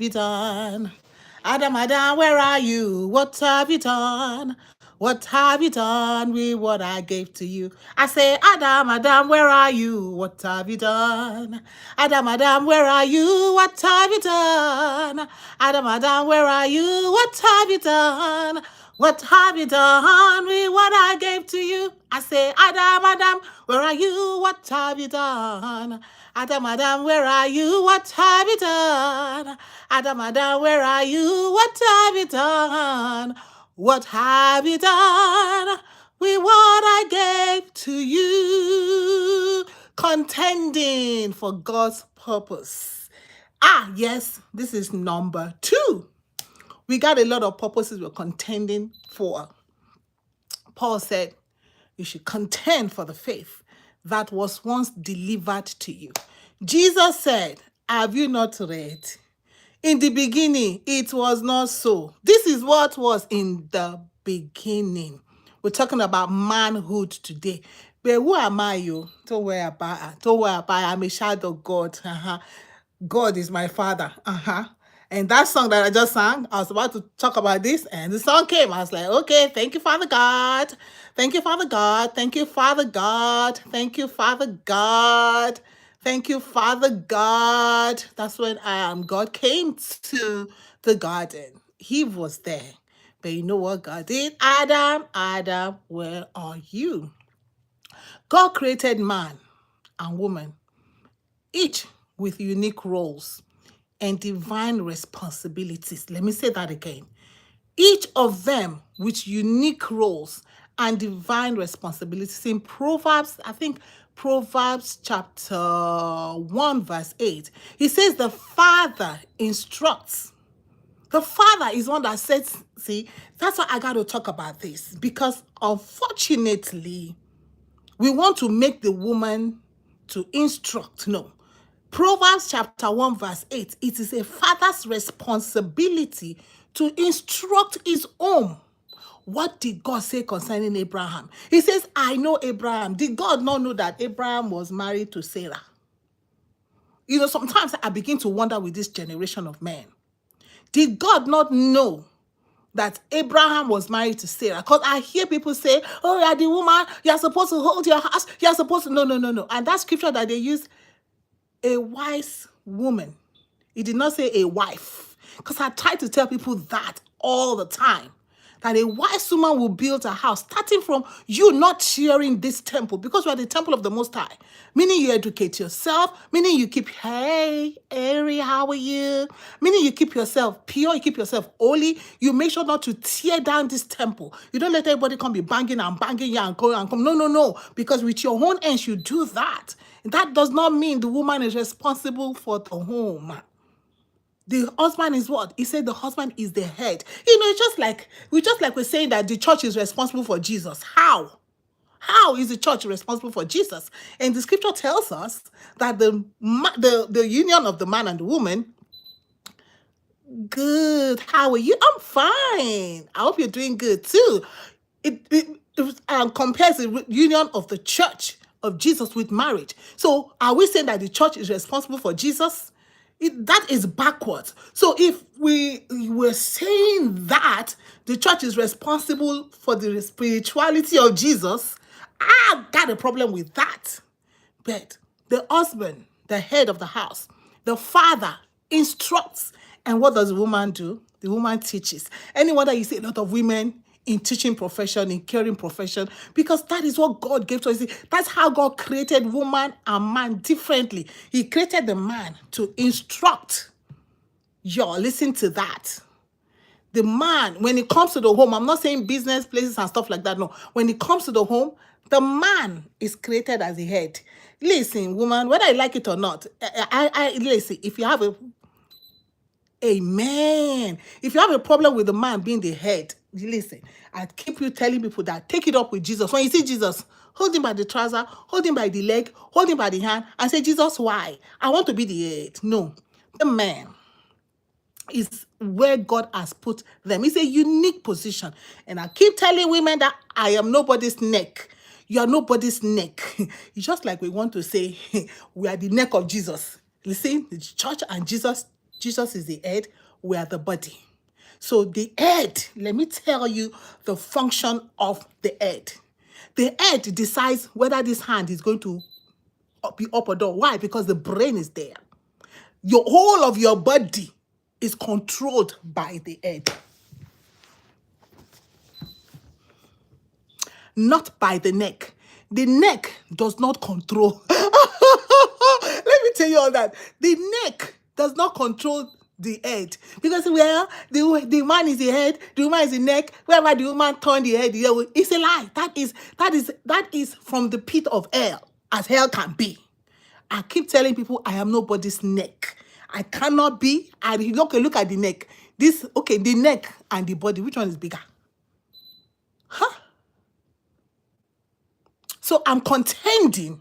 you done? Adam, where are you? What have you done? What have you done with what I gave to you? I say, Adam, where are you? What have you done? Adam, where are you? What have you done? Adam, where are you? What have you done? What have you done with what I gave to you? I say, Adam, where are you? What have you done? Adam, where are you? What have you done? Adam, where are you? What have you done? What have you done with what I gave to you? Contending for God's purpose. Yes, this is number 2. We got a lot of purposes we're contending for. Paul said, you should contend for the faith that was once delivered to you. Jesus said, have you not read? In the beginning, it was not so. This is what was in the beginning. We're talking about manhood today. But who am I, you? Don't worry about it. Don't worry about it. I'm a child of God. God is my father. And that song that I just sang, I was about to talk about this, and the song came. I was like, okay, thank you, Father God. Thank you, Father God. Thank you, Father God. Thank you, Father God. Thank you, Father God. That's when God came to the garden. He was there. But you know what God did? Adam, where are you? God created man and woman, each with unique roles and divine responsibilities. Let me say that again. Each of them with unique roles and divine responsibilities. In Proverbs, I think Proverbs chapter 1 verse 8, he says the father instructs. The father is one that says, see, that's why I got to talk about this, because unfortunately, we want to make the woman to instruct. No. Proverbs chapter 1 verse 8, it is a father's responsibility to instruct his own. What did God say concerning Abraham? He says, I know Abraham. Did God not know that Abraham was married to Sarah? You know, sometimes I begin to wonder with this generation of men. Did God not know that Abraham was married to Sarah? Because I hear people say, oh, you're the woman, you're supposed to hold your house, you're supposed to, no. And that scripture that they use, a wise woman. It did not say a wife. Because I try to tell people that all the time. That a wise woman will build a house, starting from you not sharing this temple, because we are the temple of the Most High. Meaning you educate yourself, meaning you keep, hey, Ari, how are you? Meaning you keep yourself pure, you keep yourself holy. You make sure not to tear down this temple. You don't let everybody come be banging you and go and come. No. Because with your own hands, you do that. That does not mean the woman is responsible for the home. The husband is what? He said the husband is the head. You know, it's just like we're saying that the church is responsible for Jesus. How? How is the church responsible for Jesus? And the scripture tells us that the union of the man and the woman, good. How are you? I'm fine. I hope you're doing good too. It compares the union of the church of Jesus with marriage. So are we saying that the church is responsible for Jesus? That is backwards. So if we were saying that the church is responsible for the spirituality of Jesus, I got a problem with that. But the husband, the head of the house, the father instructs. And what does the woman do? The woman teaches. Any wonder you see a lot of women in teaching profession, in caring profession, because that is what God gave to us. That's how God created woman and man differently. He created the man to instruct. Listen to that. The man, when it comes to the home, I'm not saying business places and stuff like that. No, when it comes to the home, the man is created as a head. Listen, woman, whether I like it or not, listen, if you have Amen. If you have a problem with the man being the head, listen, I keep you telling people that take it up with Jesus. When you see Jesus, hold him by the trouser, hold him by the leg, hold him by the hand, and say, Jesus, why? I want to be the head. No, the man is where God has put them. It's a unique position. And I keep telling women that I am nobody's neck. You are nobody's neck. It's just like we want to say, we are the neck of Jesus. Listen, the church and Jesus Jesus is the head, we are the body. So the head, let me tell you the function of the head. The head decides whether this hand is going to be up or down. Why? Because the brain is there. Your whole of your body is controlled by the head, not by the neck. The neck does not control. Let me tell you all that. The neck does not control the head. Because, well, the man is the head, the woman is the neck. Wherever the woman turn the head, it's a lie. That is from the pit of hell, as hell can be. I keep telling people I am nobody's neck. I cannot be. Look at the neck. The neck and the body, which one is bigger? Huh? So I'm contending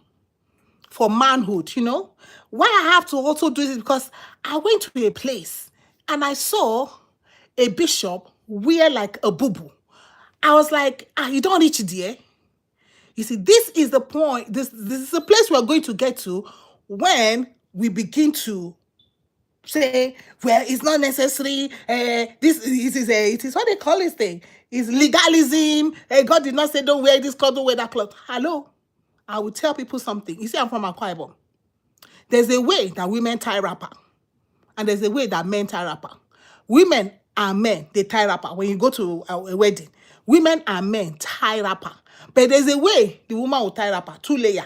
for manhood, Why I have to also do this is because I went to a place and I saw a bishop wear like a boo-boo. I was like, you don't reach there. You see, this is the point. This is the place we're going to get to when we begin to say, well, it's not necessary. It is what they call this thing. It's legalism. God did not say, don't wear this cloth, don't wear that cloth. Hello? I will tell people something. You see, I'm from Akwa Ibom. There's a way that women tie wrapper, and there's a way that men tie wrapper. Women and men, they tie wrapper. When you go to a wedding, women and men tie wrapper. But there's a way the woman will tie wrapper, 2-layer.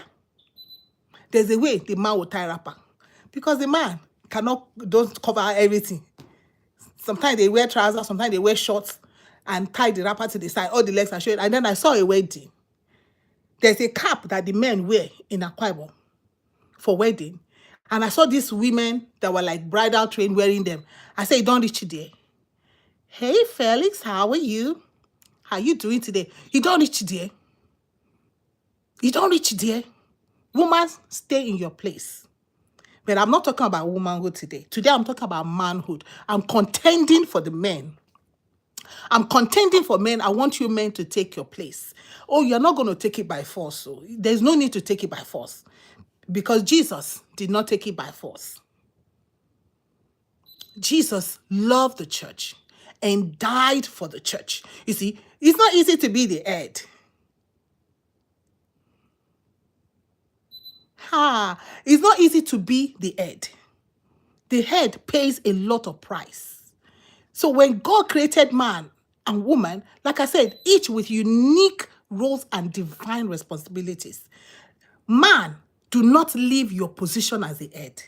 There's a way the man will tie wrapper. Because the man don't cover everything. Sometimes they wear trousers, sometimes they wear shorts and tie the wrapper to the side. All the legs are showing. And then I saw a wedding. There's a cap that the men wear in Akwa Ibom for wedding. And I saw these women that were like bridal train wearing them. I said, you don't reach there. Hey, Felix, how are you? How are you doing today? You don't reach there. You don't reach there. Woman, stay in your place. But I'm not talking about womanhood today. Today, I'm talking about manhood. I'm contending for the men. I'm contending for men. I want you men to take your place. Oh, you're not going to take it by force. So there's no need to take it by force. Because Jesus did not take it by force. Jesus loved the church and died for the church. You see, it's not easy to be the head. It's not easy to be the head. The head pays a lot of price. So when God created man and woman, like I said, each with unique roles and divine responsibilities. Man, do not leave your position as the head.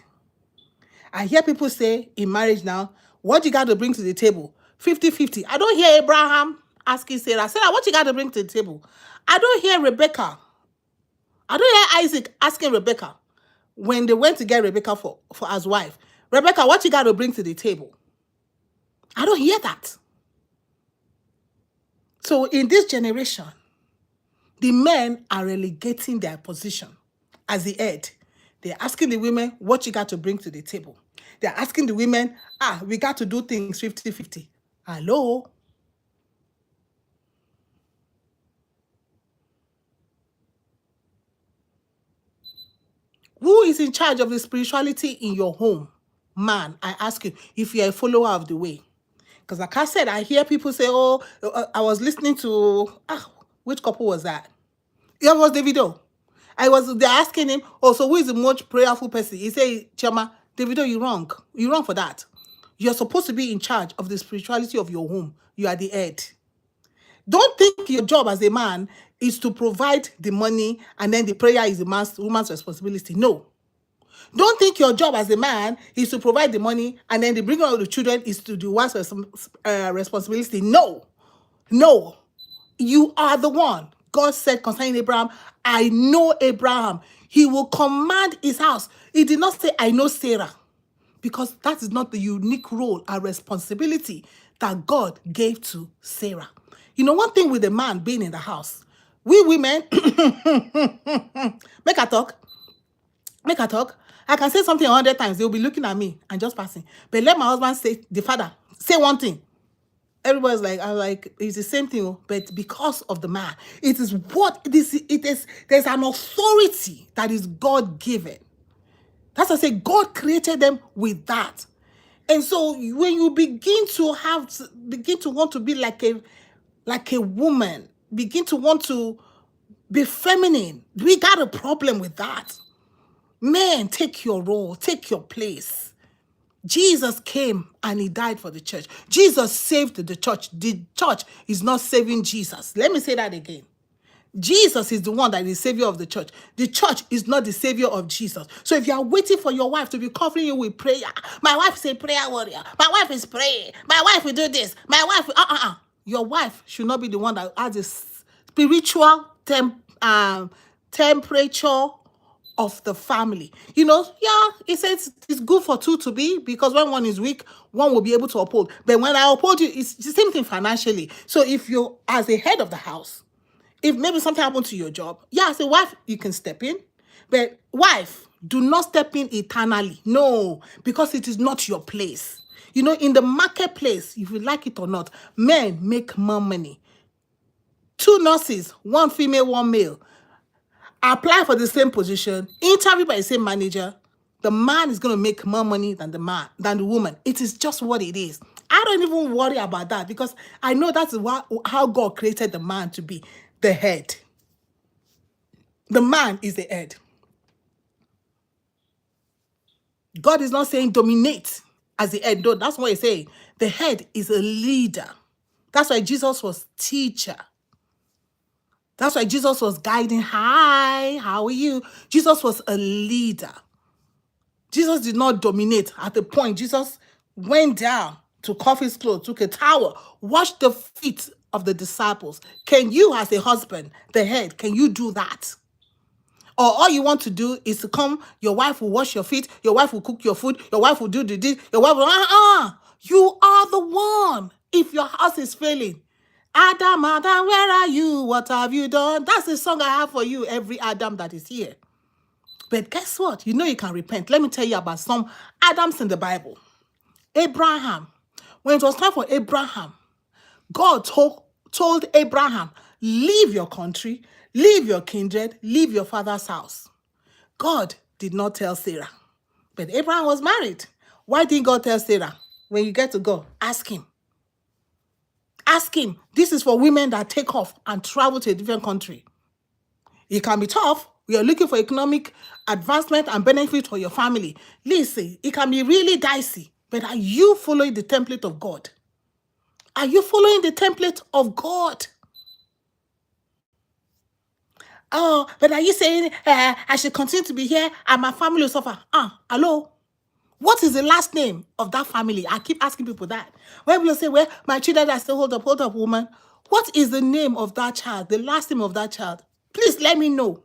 I hear people say in marriage now, what you got to bring to the table? 50-50. I don't hear Abraham asking Sarah, what you got to bring to the table? I don't hear Rebecca. I don't hear Isaac asking Rebecca when they went to get Rebecca for as wife. Rebecca, what you got to bring to the table? I don't hear that. So in this generation, the men are relegating their position as the head. They're asking the women, what you got to bring to the table? They're asking the women, we got to do things 50-50. Hello? Who is in charge of the spirituality in your home? Man, I ask you, if you're a follower of the way. Because like I said, I hear people say, I was listening to, which couple was that? It was Davido. They're asking him, so who is the most prayerful person? He said, Chama, Davido, you're wrong. You're wrong for that. You're supposed to be in charge of the spirituality of your home. You are the head. Don't think your job as a man is to provide the money and then the prayer is the woman's responsibility. No. Don't think your job as a man is to provide the money and then the bringing of the children is to do wife's responsibility. No. No. You are the one. God said concerning Abraham, I know Abraham. He will command his house. He did not say, I know Sarah. Because that is not the unique role and responsibility that God gave to Sarah. One thing with a man being in the house, we women, make a talk. I can say something 100 times. They'll be looking at me and just passing. But let my husband say, the father, say one thing. Everybody's like, it's the same thing. But because of the man, it is what it is. There's an authority that is God-given. That's why I say God created them with that. And so when you begin to want to be like a woman, begin to want to be feminine, we got a problem with that. Men, take your role, take your place. Jesus came and he died for the church. Jesus saved the church. The church is not saving Jesus. Let me say that again. Jesus is the one that is the savior of the church. The church is not the savior of Jesus. So if you are waiting for your wife to be covering you with prayer, my wife is a prayer warrior. My wife is praying. My wife will do this. My wife, Your wife should not be the one that has this spiritual temperature of the family. It says it's good for two to be, because when one is weak, one will be able to uphold. But when I uphold you, it's the same thing financially. So if you, as a head of the house, if maybe something happened to your job, as a wife, you can step in. But wife, do not step in eternally. No, because it is not your place. In the marketplace, if you like it or not, men make more money. 2 nurses, 1 female, 1 male, apply for the same position, interview by the same manager. The man is going to make more money than the woman. It is just what it is. I don't even worry about that, because I know that's how God created the man to be the head. The man is the head. God is not saying dominate as the head. No, that's what he's saying. The head is a leader. That's why Jesus was teacher. That's why Jesus was guiding. Hi, how are you? Jesus was a leader. Jesus did not dominate. At the point, Jesus went down, took off his clothes, took a towel, washed the feet of the disciples. Can you, as a husband, the head, can you do that? Or all you want to do is to come, your wife will wash your feet, your wife will cook your food, your wife will do the dish, your wife will, you are the one. If your house is failing, Adam, where are you? What have you done? That's the song I have for you, every Adam that is here. But guess what? You can repent. Let me tell you about some Adams in the Bible. Abraham. When it was time for Abraham, God told Abraham, leave your country, leave your kindred, leave your father's house. God did not tell Sarah. But Abraham was married. Why didn't God tell Sarah? When you get to go, ask him. Ask him. This is for women that take off and travel to a different country. It can be tough. You're looking for economic advancement and benefit for your family. Listen, it can be really dicey. But are you following the template of God? Are you following the template of God? Oh, but are you saying I should continue to be here and my family will suffer? Hello? What is the last name of that family? I keep asking people that. When people say, well, my children are still, hold up, woman. What is the name of that child? The last name of that child? Please let me know.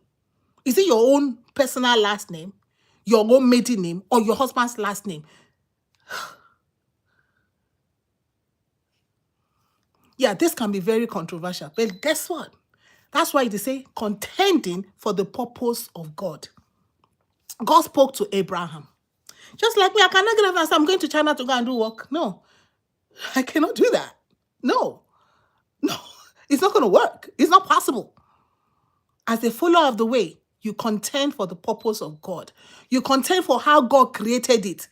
Is it your own personal last name, your own maiden name, or your husband's last name? Yeah, this can be very controversial. But guess what? That's why they say contending for the purpose of God. God spoke to Abraham. Just like me, I cannot get up and say, I'm going to China to go and do work. No, I cannot do that. No, it's not going to work. It's not possible. As a follower of the way, you contend for the purpose of God. You contend for how God created it.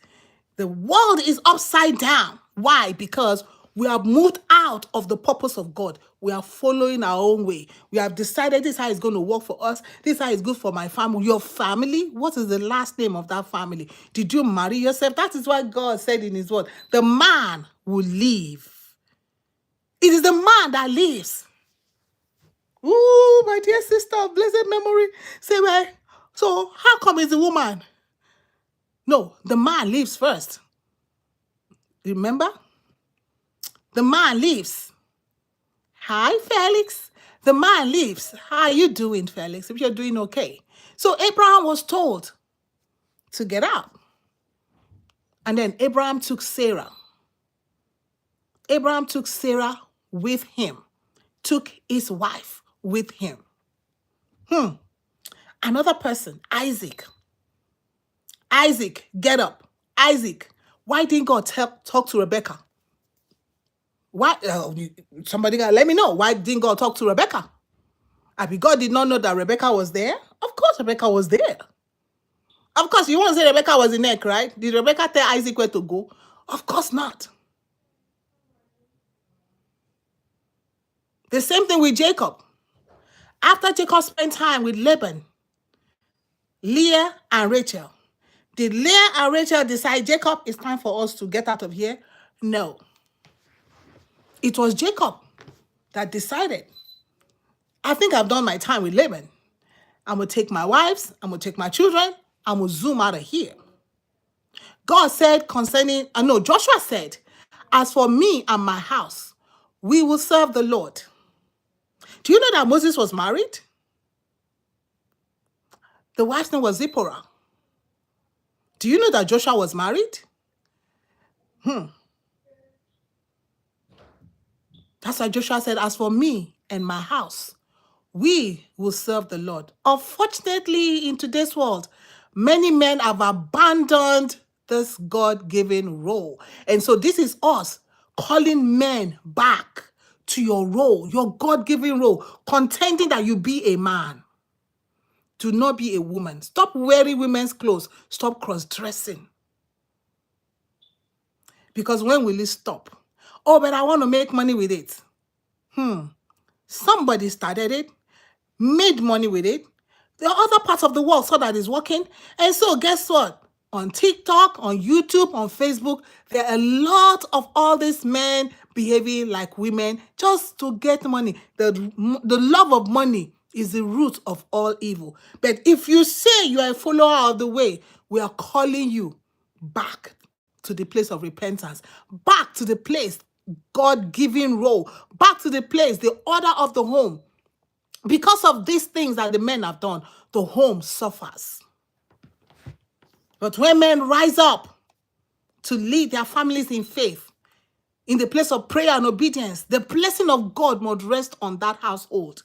The world is upside down. Why? Because we have moved out of the purpose of God. We are following our own way. We have decided this is how it's going to work for us. This is how it's good for my family. Your family? What is the last name of that family? Did you marry yourself? That is what God said in his word. The man will live. It is the man that lives. Ooh, my dear sister of blessed memory. Say, well, so how come it's the woman? No, the man lives first. Remember? The man lives. Hi, Felix. The man lives. How are you doing, Felix? If you're doing okay. So Abraham was told to get out. And then Abraham took Sarah. Abraham took Sarah with him. Took his wife with him. Another person, Isaac. Isaac, get up. Isaac, why didn't God talk to Rebecca? Why? Somebody got let me know. Why didn't God talk to Rebecca? I mean, God did not know that Rebecca was there. Of course, Rebecca was there. Of course, you want to say Rebecca was in neck, right? Did Rebecca tell Isaac where to go? Of course not. The same thing with Jacob. After Jacob spent time with Laban, Leah and Rachel, did Leah and Rachel decide, Jacob, it's time for us to get out of here? No. It was Jacob that decided, I think I've done my time with Laban. I'm going to take my wives, I'm going to take my children, I'm going to zoom out of here. God said Joshua said, as for me and my house, we will serve the Lord. Do you know that Moses was married? The wife's name was Zipporah. Do you know that Joshua was married? That's why Joshua said, as for me and my house, we will serve the Lord. Unfortunately, in today's world, many men have abandoned this God-given role. And so this is us calling men back to your role, your God-given role, contending that you be a man. Do not be a woman. Stop wearing women's clothes. Stop cross-dressing. Because when will it stop? Oh, but I want to make money with it. Somebody started it, made money with it. The other parts of the world saw that it's working. And so guess what? On TikTok, on YouTube, on Facebook, there are a lot of all these men behaving like women just to get money. The love of money is the root of all evil. But if you say you are a follower of the way, we are calling you back to the place of repentance, back to the place, God-given role, back to the place, the order of the home. Because of these things that the men have done, the home suffers. But when men rise up to lead their families in faith, in the place of prayer and obedience, the blessing of God must rest on that household.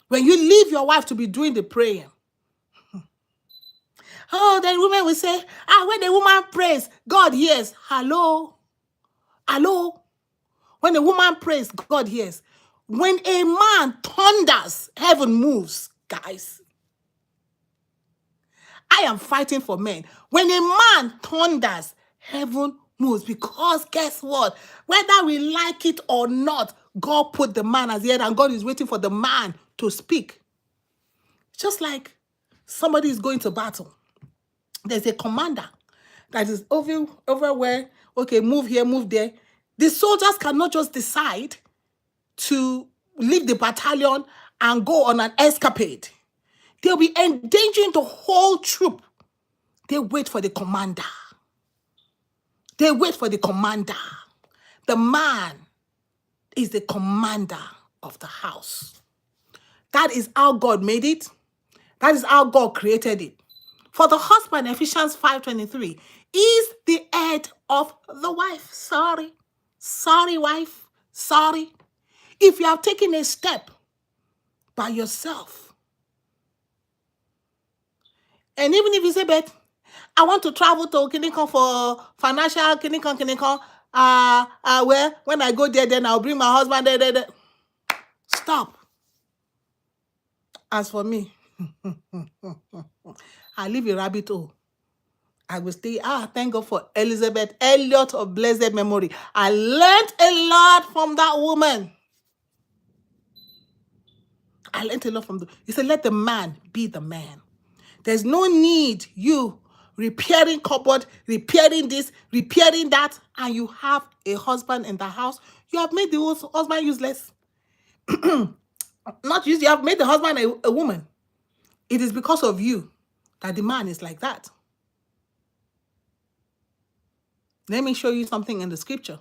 When you leave your wife to be doing the praying, oh, then women will say, when the woman prays, God hears. Hello? When a woman prays, God hears. When a man thunders, heaven moves, guys. I am fighting for men. When a man thunders, heaven moves. Because guess what? Whether we like it or not, God put the man as the head and God is waiting for the man to speak. Just like somebody is going to battle. There's a commander that is over where, okay, move here, move there. The soldiers cannot just decide to leave the battalion and go on an escapade. They'll be endangering the whole troop. They wait for the commander. They wait for the commander. The man is the commander of the house. That is how God made it. That is how God created it. For the husband, Ephesians 5:23, is the head of the wife. Sorry, wife. Sorry. If you have taken a step by yourself, and even if you say, but I want to travel to Kinikon for financial Kinikon, where when I go there, then I'll bring my husband there. Stop. As for me, I live a rabbit hole. I will stay. Thank God for Elizabeth Elliot of blessed memory. I learned a lot from that woman. I learned a lot from he said, let the man be the man. There's no need you repairing cupboard, repairing this, repairing that, and you have a husband in the house. You have made the husband useless. Not useless, you have made the husband a woman. It is because of you that the man is like that. Let me show you something in the scripture.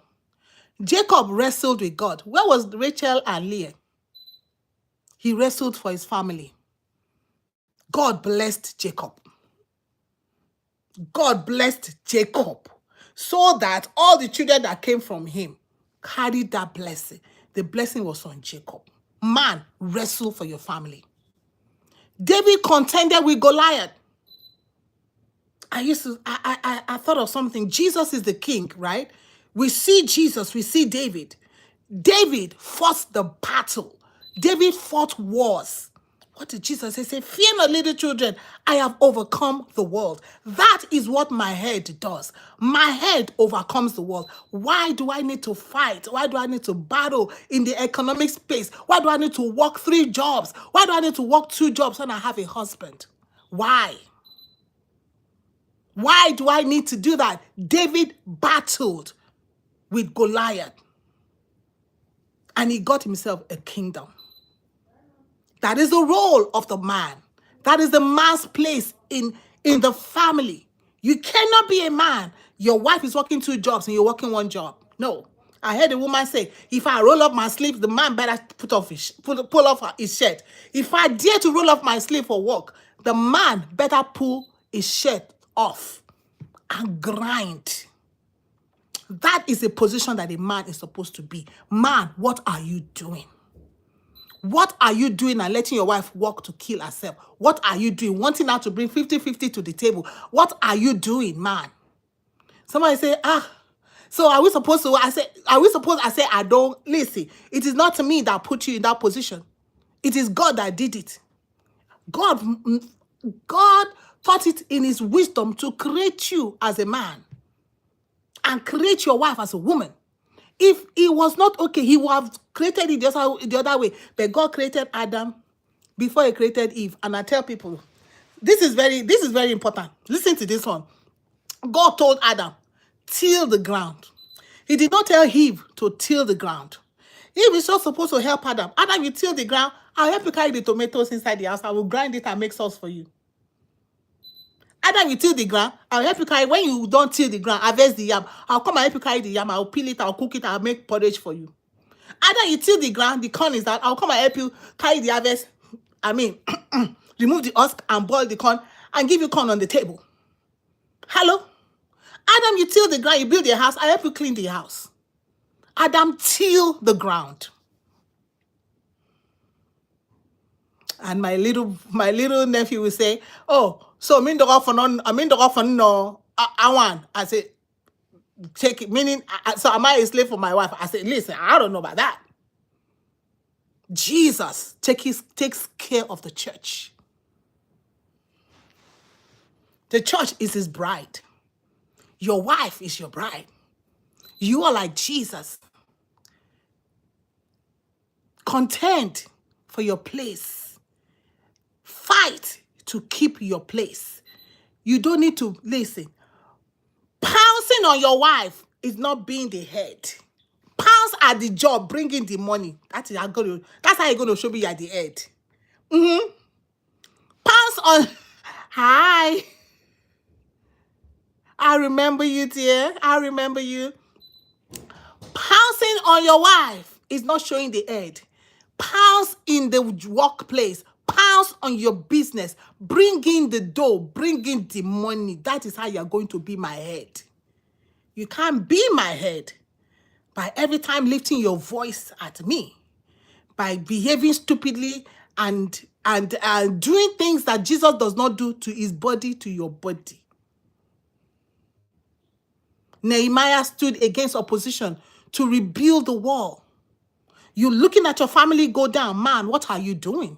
Jacob wrestled with God. Where was Rachel and Leah? He wrestled for his family. God blessed Jacob. God blessed Jacob so that all the children that came from him carried that blessing. The blessing was on Jacob. Man, wrestle for your family. David contended with Goliath. I thought of something. Jesus is the king, right? We see Jesus, we see David. David fought the battle. David fought wars. What did Jesus say? He said, fear not, little children, I have overcome the world. That is what my head does. My head overcomes the world. Why do I need to fight? Why do I need to battle in the economic space? Why do I need to work 3 jobs? Why do I need to work 2 jobs when I have a husband? Why? Why do I need to do that? David battled with Goliath, and he got himself a kingdom. That is the role of the man. That is the man's place in the family. You cannot be a man. Your wife is working 2 jobs and you're working 1 job. No. I heard a woman say, if I roll up my sleeves, the man better pull off his shirt. If I dare to roll up my sleeve for work, the man better pull his shirt off and grind. That is a position that a man is supposed to be. Man, what are you doing? What are you doing and letting your wife work to kill herself? What are you doing? Wanting her to bring 50-50 to the table. What are you doing, man? Somebody say, so are we supposed to, I say, I don't, listen, it is not me that put you in that position. It is God that did it. God thought it in his wisdom to create you as a man and create your wife as a woman. If it was not okay, he would have created it the other way. But God created Adam before he created Eve. And I tell people, this is very important. Listen to this one. God told Adam, till the ground. He did not tell Eve to till the ground. Eve is just supposed to help Adam. Adam, you till the ground. I'll help you carry the tomatoes inside the house. I will grind it and make sauce for you. Adam, you till the ground. I'll help you carry. When you don't till the ground, harvest the yam. I'll come and help you carry the yam. I'll peel it. I'll cook it. I'll make porridge for you. Adam, you till the ground. The corn is out. I'll come and help you carry the harvest. Remove the husk and boil the corn and give you corn on the table. Hello? Adam, you till the ground. You build your house. I help you clean the house. Adam, till the ground. And my little nephew will say, oh, so I want. I say, take it, meaning, so am I a slave for my wife? I say, listen, I don't know about that. Jesus takes care of the church. The church is his bride. Your wife is your bride. You are like Jesus. Contend for your place. Fight to keep your place. You don't need to, listen, pouncing on your wife is not being the head. Pounce at the job, bringing the money. That's how you're going to show me you're the head. Pounce on, hi. I remember you, dear. I remember you. Pouncing on your wife is not showing the head. Pounce in the workplace. Pounce on your business. Bring in the dough. Bring in the money. That is how you're going to be my head. You can't be my head by every time lifting your voice at me, by behaving stupidly and doing things that Jesus does not do to his body, to your body. Nehemiah stood against opposition to rebuild the wall. You're looking at your family go down. Man, what are you doing?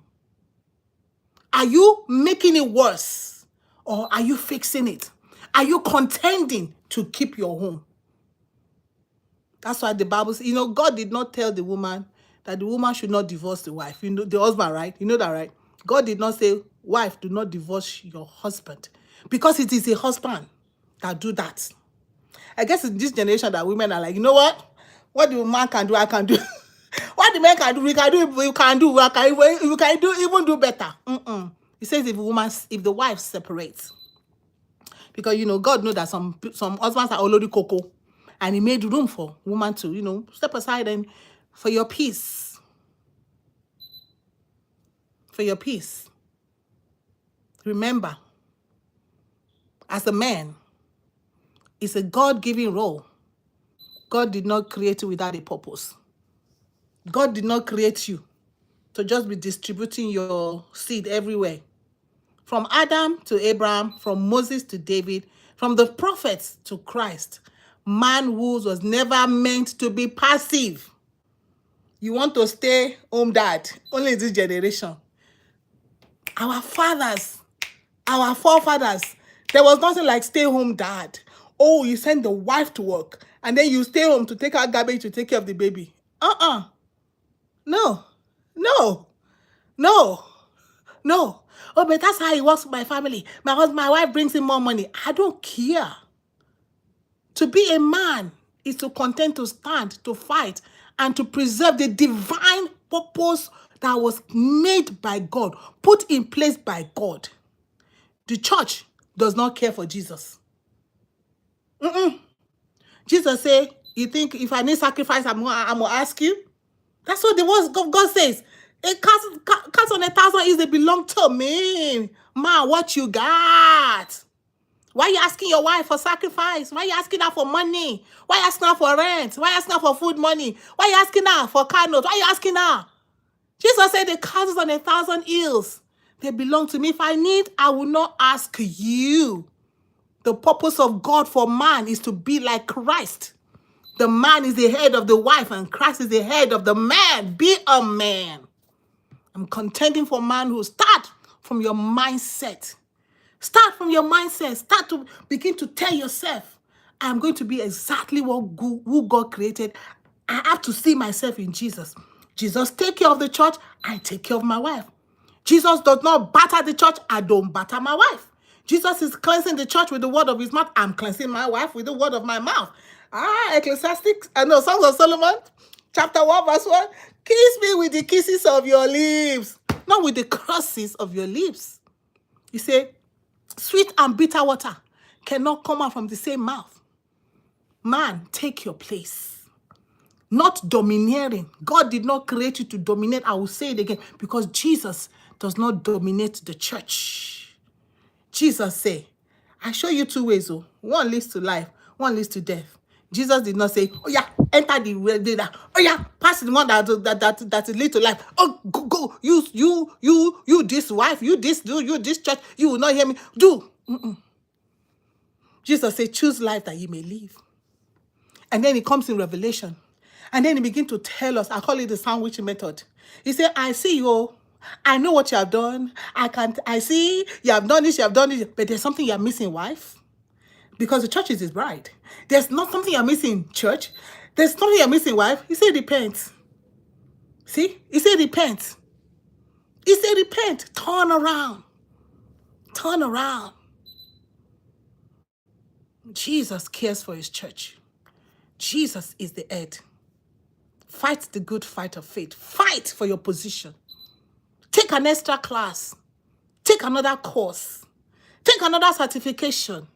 Are you making it worse? Or are you fixing it? Are you contending to keep your home? That's why the Bible says, God did not tell the woman that the woman should not divorce the wife. The husband, right? You know that, right? God did not say, wife, do not divorce your husband. Because it is a husband that do that. I guess in this generation that women are like, you know what? What the man can do, I can do. What the man can do, we can do. We can do even do better. He says if the wife separates, because God knows that some husbands are already cocoa, and he made room for woman to step aside and for your peace. For your peace. Remember, as a man, it's a God-given role. God did not create you without a purpose. God did not create you to just be distributing your seed everywhere. From Adam to Abraham, from Moses to David, from the prophets to Christ, manhood was never meant to be passive. You want to stay home dad, only in this generation. Our fathers, our forefathers, there was nothing like stay-home dad. Oh, you send the wife to work, and then you stay home to take out garbage to take care of the baby. No, no, no, no. Oh, but that's how it works with my family. My wife brings in more money. I don't care. To be a man is to contend, to stand, to fight, and to preserve the divine purpose that was made by God, put in place by God. The church does not care for Jesus. Jesus said, you think if I need sacrifice, I'm going to ask you? That's what the word of God says. A cat on 1,000 hills, they belong to me. Man, what you got? Why are you asking your wife for sacrifice? Why are you asking her for money? Why are you asking her for rent? Why are you asking her for food money? Why are you asking her for car notes? Why are you asking her? Jesus said the cattle on 1,000 hills, they belong to me. If I need, I will not ask you. The purpose of God for man is to be like Christ. The man is the head of the wife, and Christ is the head of the man. Be a man. I'm contending for manhood. Start from your mindset. Start from your mindset. Start to begin to tell yourself, I'm going to be exactly who God created. I have to see myself in Jesus. Jesus take care of the church. I take care of my wife. Jesus does not batter the church. I don't batter my wife. Jesus is cleansing the church with the word of his mouth. I'm cleansing my wife with the word of my mouth. Songs of Solomon, chapter 1, verse 1. Kiss me with the kisses of your lips, not with the curses of your lips. You say, sweet and bitter water cannot come out from the same mouth. Man, take your place. Not domineering. God did not create you to dominate. I will say it again, because Jesus does not dominate the church. Jesus said, I show you two ways. Oh. One leads to life, one leads to death. Jesus did not say, oh yeah, enter the way. Oh yeah, pass the one that leads to life. Oh, go, you this wife, you this church, you will not hear me. Do. Jesus said, choose life that you may live. And then he comes in Revelation. And then he begins to tell us, I call it the sandwich method. He said, I see you. I know what you have done. I see you have done this, but there's something you're missing, wife. Because the church is his bride. There's not something you're missing, church. There's something you're missing, wife. He said, repent. See? He said, repent. He said, repent. Turn around. Turn around. Jesus cares for his church. Jesus is the head. Fight the good fight of faith. Fight for your position. Take an extra class. Take another course. Take another certification.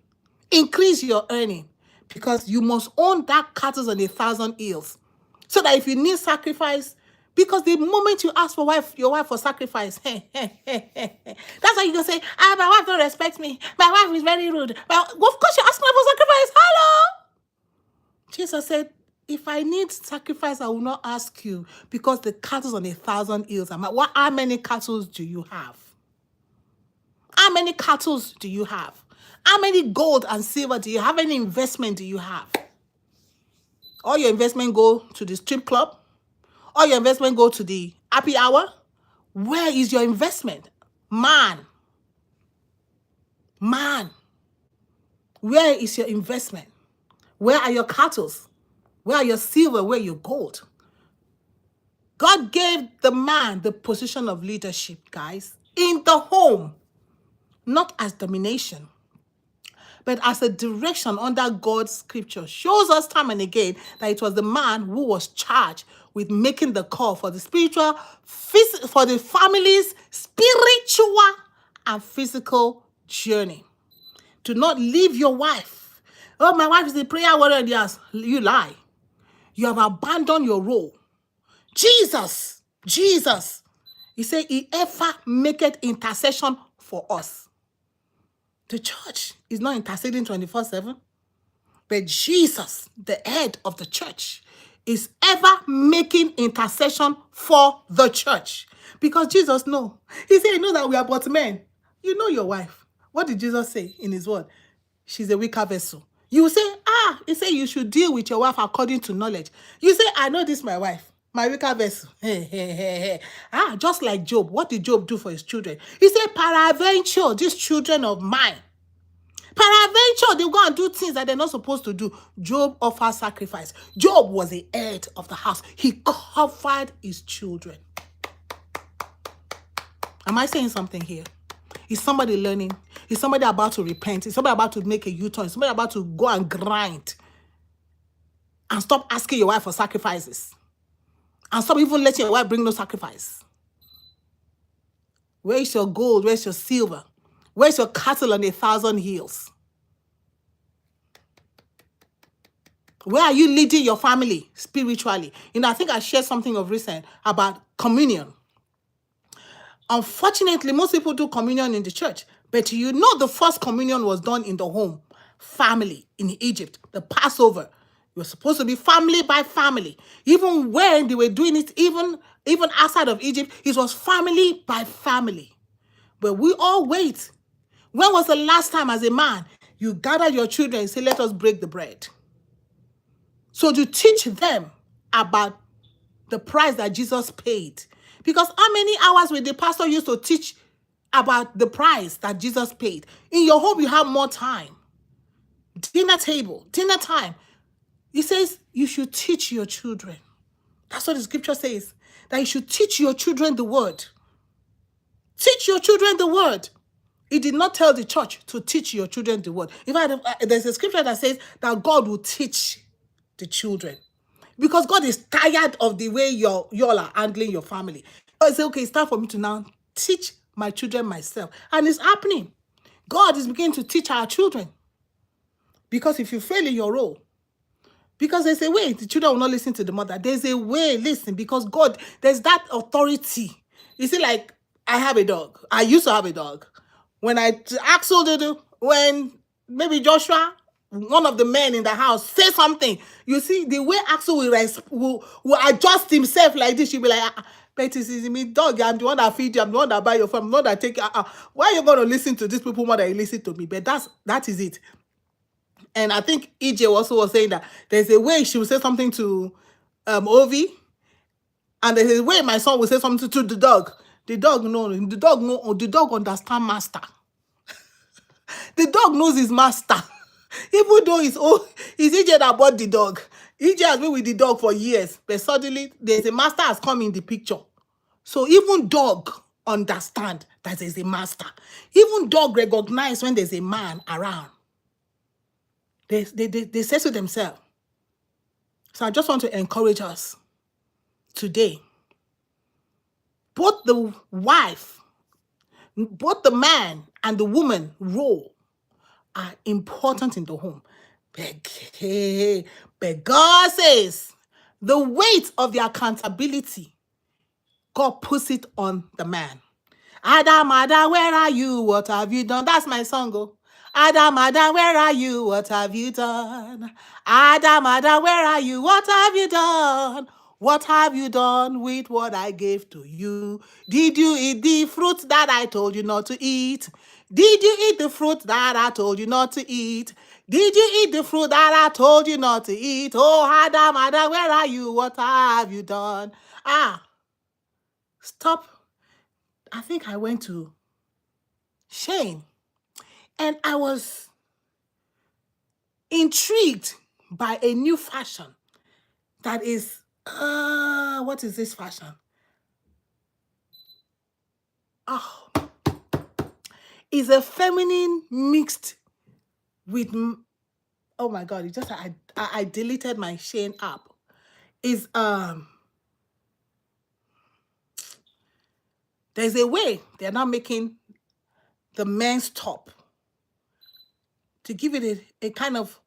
Increase your earning, because you must own that cattle on 1,000 hills. So that if you need sacrifice, because the moment you ask for your wife for sacrifice, that's why you can say, my wife don't respect me. My wife is very rude. Well, of course you're asking her for sacrifice. Hello? Jesus said, if I need sacrifice, I will not ask you, because the cattle on 1,000 hills. How many cattle do you have? How many cattle do you have? How many gold and silver do you have? How many investment do you have? All your investment go to the strip club? All your investment go to the happy hour? Where is your investment? Man. Where is your investment? Where are your cattle? Where are your silver? Where are your gold? God gave the man the position of leadership, guys, in the home, not as domination, but as a direction under God's scripture. Shows us time and again that it was the man who was charged with making the call for the for the family's spiritual and physical journey. Do not leave your wife. Oh, my wife is the prayer warrior in the house. You lie. You have abandoned your role. Jesus, he said, he ever maketh intercession for us. The church is not interceding 24/7, but Jesus, the head of the church, is ever making intercession for the church. Because Jesus knows. He said, you know that we are but men. You know your wife. What did Jesus say in his word? She's a weaker vessel. You say, he said you should deal with your wife according to knowledge. You say, I know this, my wife. My weaker vessel. Just like Job. What did Job do for his children? He said, peradventure, these children of mine, peradventure, they go and do things that they're not supposed to do. Job offered sacrifice. Job was the head of the house. He covered his children. Am I saying something here? Is somebody learning? Is somebody about to repent? Is somebody about to make a U-turn? Is somebody about to go and grind? And stop asking your wife for sacrifices? And stop even letting your wife bring no sacrifice? Where's your gold? Where's your silver? Where's your cattle on 1,000 hills? Where are you leading your family spiritually? I think I shared something of recent about communion. Unfortunately, most people do communion in the church. But the first communion was done in the home, family, in Egypt. The Passover, it was supposed to be family by family. Even when they were doing it, even outside of Egypt, it was family by family. But we all wait. When was the last time as a man, you gathered your children and say, let us break the bread? So to teach them about the price that Jesus paid. Because how many hours will the pastor use to teach about the price that Jesus paid? In your home, you have more time. Dinner table, dinner time. He says you should teach your children. That's what the scripture says. That you should teach your children the word. Teach your children the word. He did not tell the church to teach your children the word. In fact, there's a scripture that says that God will teach the children. Because God is tired of the way y'all are handling your family. I say, okay, it's time for me to now teach my children myself. And it's happening. God is beginning to teach our children. Because if you fail in your role, because there's a way the children will not listen to the mother. There's a way, listen, because God, there's that authority. You see, like, I have a dog. I used to have a dog. When Axel, when maybe Joshua, one of the men in the house, say something, you see, the way Axel will adjust himself like this, she'll be like, but it's me, dog, I'm the one that feed you, I'm the one that buy your farm, I'm the one that take you. Why are you going to listen to these people more than you listen to me? But that is it. And I think EJ also was saying that there's a way she will say something to Ovi, and there's a way my son will say something to the dog. The dog the dog understand master. The dog knows his master. Even though it's EJ that bought the dog. EJ has been with the dog for years, but suddenly there's a master has come in the picture. So even dog understand that there's a master. Even dog recognize when there's a man around. They say to themselves. So I just want to encourage us today. Both the wife, both the man and the woman role are important in the home. But God says the weight of the accountability, God puts it on the man. Adam, where are you? What have you done? That's my song. Oh. Adam, where are you? What have you done? Adam, where are you? What have you done? What have you done with what I gave to you? Did you eat the fruit that I told you not to eat? Did you eat the fruit that I told you not to eat? Did you eat the fruit that I told you not to eat? Oh, Adam, where are you? What have you done? Stop. I think I went to Shane. And I was intrigued by a new fashion that is, what is this fashion? It's a feminine mixed with, oh my God, it just, I deleted my Shane app. Is there's a way they're now making the men's top to give it a kind of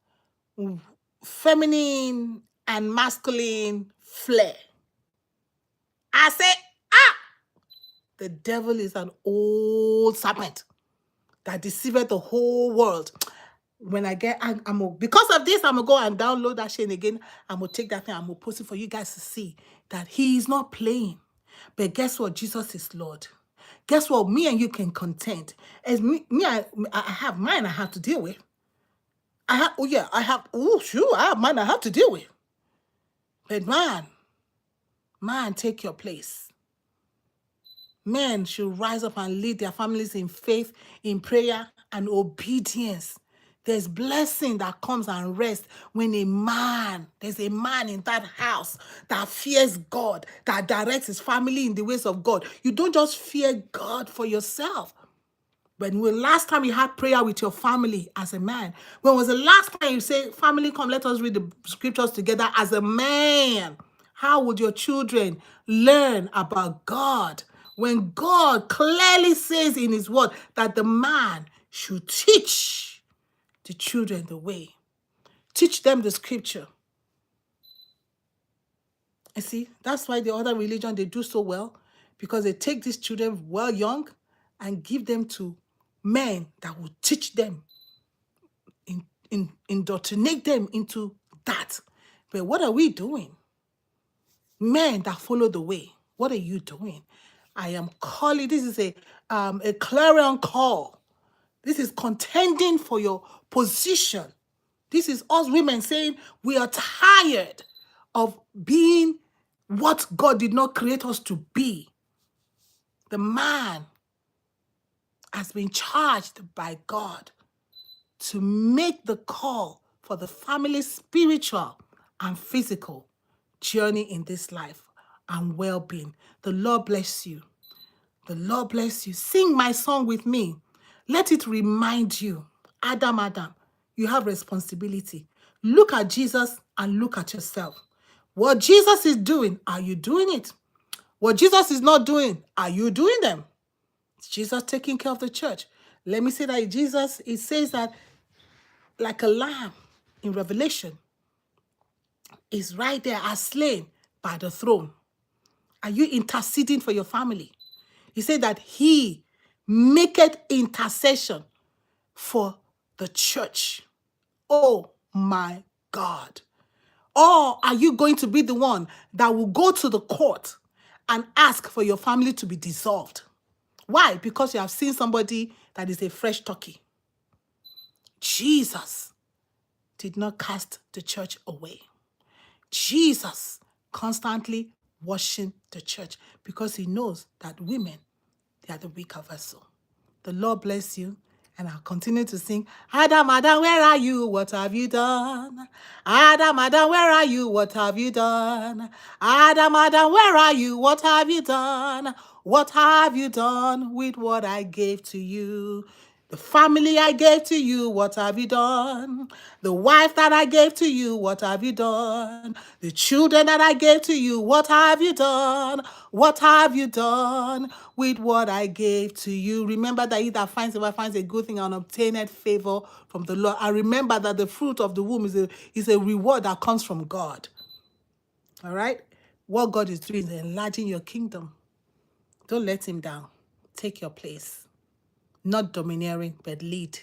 feminine and masculine flair. I say, the devil is an old serpent that deceived the whole world. When I get, because of this, I'm going to go and download that Shane again. I'm going to take that thing, I'm going to post it for you guys to see that he is not playing. But guess what? Jesus is Lord. Guess what? Me and you can contend. As I have mine I have to deal with. I have mine I have to deal with. But man, Man, take your place. Men should rise up and lead their families in faith, in prayer, and obedience. There's blessing that comes and rests when there's a man in that house that fears God, that directs his family in the ways of God. You don't just fear God for yourself. When was the last time you had prayer with your family as a man? When was the last time you say, family, come, let us read the scriptures together as a man? How would your children learn about God when God clearly says in his word that the man should teach the children the way? Teach them the scripture. You see, that's why the other religion, they do so well, because they take these children well young and give them to men that will teach them, indoctrinate them into that. But what are we doing? Men that follow the way, what are you doing? I am calling, this is a clarion call. This is contending for your position. This is us women saying we are tired of being what God did not create us to be. The man has been charged by God to make the call for the family's spiritual and physical journey in this life and well-being. The Lord bless you. The Lord bless you. Sing my song with me. Let it remind you, Adam, you have responsibility. Look at Jesus and look at yourself. What Jesus is doing, are you doing it? What Jesus is not doing, are you doing them? Is Jesus taking care of the church? Let me say that Jesus, it says that like a lamb in Revelation, is right there as slain by the throne. Are you interceding for your family? He said that he maketh intercession for the church. Oh my God. Or are you going to be the one that will go to the court and ask for your family to be dissolved? Why? Because you have seen somebody that is a fresh turkey. Jesus did not cast the church away. Jesus constantly washing the church because he knows that women, they are the weaker vessel. The Lord bless you. And I'll continue to sing, Adam, where are you? What have you done? Adam, where are you? What have you done? Adam, where are you? What have you done? What have you done with what I gave to you? The family I gave to you, what have you done? The wife that I gave to you, what have you done? The children that I gave to you, what have you done? What have you done with what I gave to you? Remember that he that finds a wife finds a good thing and obtaineth favor from the Lord. And remember that the fruit of the womb is a reward that comes from God. All right? What God is doing is enlarging your kingdom. Don't let him down. Take your place. Not domineering, but lead.